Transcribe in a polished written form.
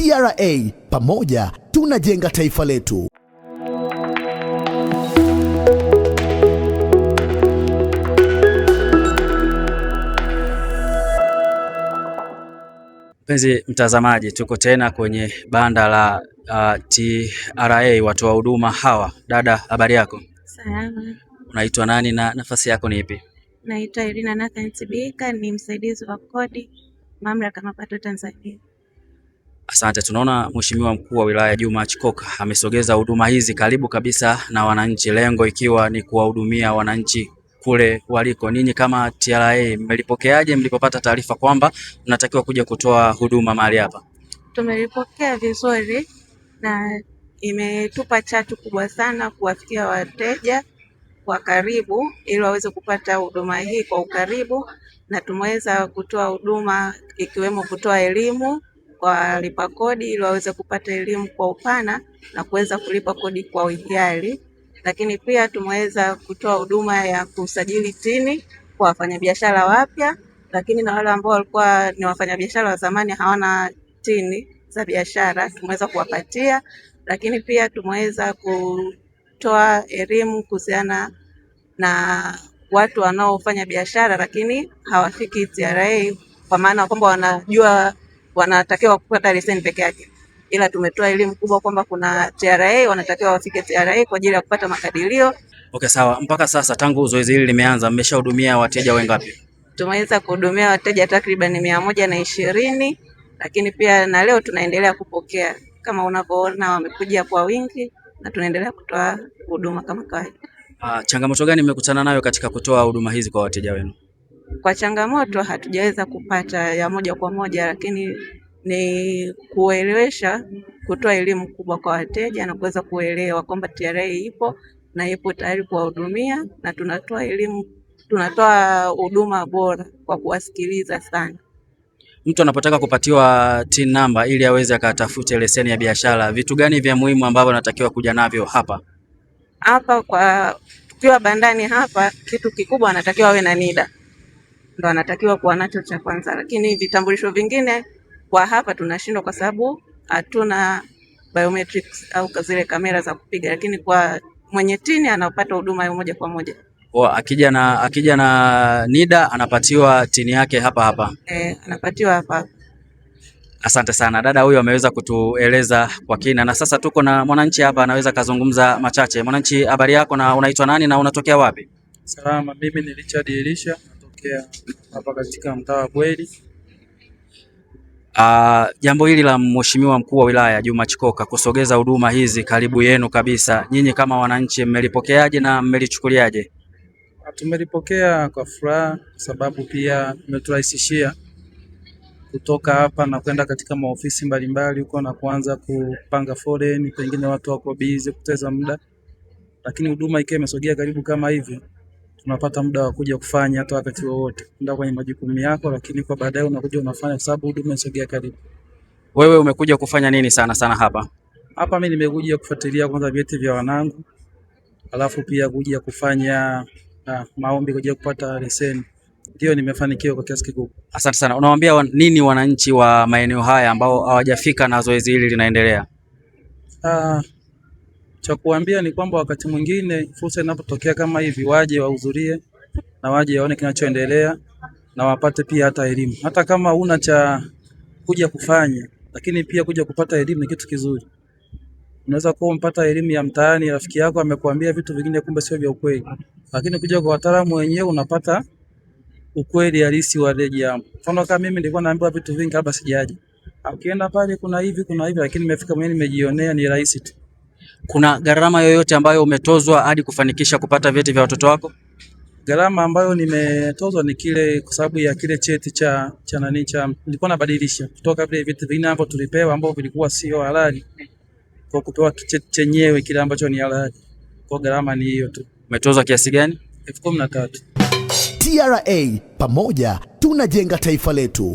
TRA, pamoja tunajenga taifa letu. Mpenzi mtazamaji, tuko tena kwenye banda la TRA, watoa huduma hawa. Dada, habari yako? Salama. Unaitwa nani na nafasi yako ni ipi? Naitwa Irina Nathan Tibika, ni msaidizi wa kodi Mamlaka ya Mapato Tanzania. Asante. Tunaona Mheshimiwa Mkuu wa Wilaya Juma Chikoka amesogeza huduma hizi karibu kabisa na wananchi, lengo ikiwa ni kuwahudumia wananchi kule waliko. Ninyi kama TRA mmelipokeaje mlipopata taarifa kwamba mnatakiwa kuja kutoa huduma mahali hapa? Tumelipokea vizuri na imetupa chachu kubwa sana kuwafikia wateja kwa karibu ili waweze kupata huduma hii kwa ukaribu, na tumeweza kutoa huduma ikiwemo kutoa elimu kwa walipa kodi ili waweze kupata elimu kwa upana na kuweza kulipa kodi kwa uhiari. Lakini pia tumeweza kutoa huduma ya kusajili tini kwa wafanyabiashara wapya, lakini na wale ambao walikuwa ni wafanyabiashara wa zamani hawana tini za biashara tumeweza kuwapatia. Lakini pia tumeweza kutoa elimu kuhusiana na watu wanaofanya biashara lakini hawafiki TRA, kwa maana kwamba wanajua wanatakiwa kupata leseni peke yake, ila tumetoa elimu kubwa kwamba kuna TRA wanatakiwa wafike TRA kwa ajili ya kupata makadirio. Okay, sawa. Mpaka sasa tangu zoezi hili limeanza mmeshahudumia wateja wengapi? Tumeweza kuhudumia wateja takriban 120, lakini pia na leo tunaendelea kupokea kama unavyoona, wamekuja kwa wingi na tunaendelea kutoa huduma kama kawaida. Changamoto gani mmekutana nayo katika kutoa huduma hizi kwa wateja wenu? Kwa changamoto hatujaweza kupata ya moja kwa moja, lakini ni kuelewesha, kutoa elimu kubwa kwa wateja na kuweza kuelewa kwamba TRA ipo na ipo tayari kuwahudumia, na tunatoa elimu, tunatoa huduma bora kwa kuwasikiliza sana. Mtu anapotaka kupatiwa TIN number ili aweze akatafute leseni ya biashara, vitu gani vya muhimu ambavyo anatakiwa kuja navyo hapa? Hapa kwa tukiwa bandani hapa, kitu kikubwa anatakiwa awe na NIDA, ndo anatakiwa kuwa nacho cha kwanza, lakini vitambulisho vingine kwa hapa tunashindwa kwa sababu hatuna biometrics au zile kamera za kupiga, lakini kwa mwenye tini anapata huduma ya moja kwa moja. Akija na NIDA anapatiwa tini yake hapa hapa. Anapatiwa hapa. Asante sana. Dada huyu ameweza kutueleza kwa kina, na sasa tuko na mwananchi hapa, anaweza kazungumza machache. Mwananchi, habari yako na unaitwa nani na unatokea wapi? Salama, mimi ni Richard Elisha, natokea hapa katika mtaa wa Bweri. Jambo hili la Mheshimiwa Mkuu wa Wilaya Juma Chikoka kusogeza huduma hizi karibu yenu kabisa, nyinyi kama wananchi mmelipokeaje na mmelichukuliaje? Tumelipokea kwa furaha kwa sababu pia imeturahisishia kutoka hapa na kwenda katika maofisi mbalimbali huko na kuanza kupanga foleni, pengine watu wako busy kupoteza muda. Lakini huduma ikiwa imesogea karibu kama hivi, tunapata muda wa kuja kufanya hata wakati wowote, ndio kwenye majukumu yako, lakini kwa baadaye unakuja unafanya kwa sababu huduma imesogea karibu. Wewe umekuja kufanya nini sana hapa? Hapa mimi nimekuja kufuatilia kwanza vyeti vya wanangu, alafu pia kuja kufanya maombi kuja kupata leseni. Ndio nimefanikiwa kwa kiasi kikubwa. Asante sana. Unawaambia nini wananchi wa maeneo haya ambao hawajafika na zoezi hili linaendelea? Cha kuambia ni kwamba wakati mwingine fursa inapotokea kama hivi, waje wahudhurie na waje waone kinachoendelea na wapate pia hata elimu. Hata kama huna cha kuja kufanya, lakini pia kuja kupata elimu ni kitu kizuri. Unaweza kuwa umpata elimu ya mtaani, rafiki yako amekuambia vitu vingine kumbe sio vya ukweli. Lakini kuja kwa wataalamu wenyewe unapata ukweli halisi wa ile jambo. Mfano kama mimi nilikuwa naambiwa vitu vingi kabla sijaje. Ukienda pale kuna hivi, lakini nimefika mwenyewe nimejionea ni rahisi tu. Kuna gharama yoyote ambayo umetozwa hadi kufanikisha kupata vyeti vya watoto wako? Gharama ambayo nimetozwa ni kile, kwa sababu ya kile cheti cha nilikuwa nabadilisha kutoka vile vyeti vingine ambavyo tulipewa ambavyo vilikuwa sio halali, kwa kupewa cheti chenyewe kile ambacho ni halali. Kwa gharama ni hiyo tu. Umetozwa kiasi gani? 13,000. TRA, pamoja tunajenga taifa letu.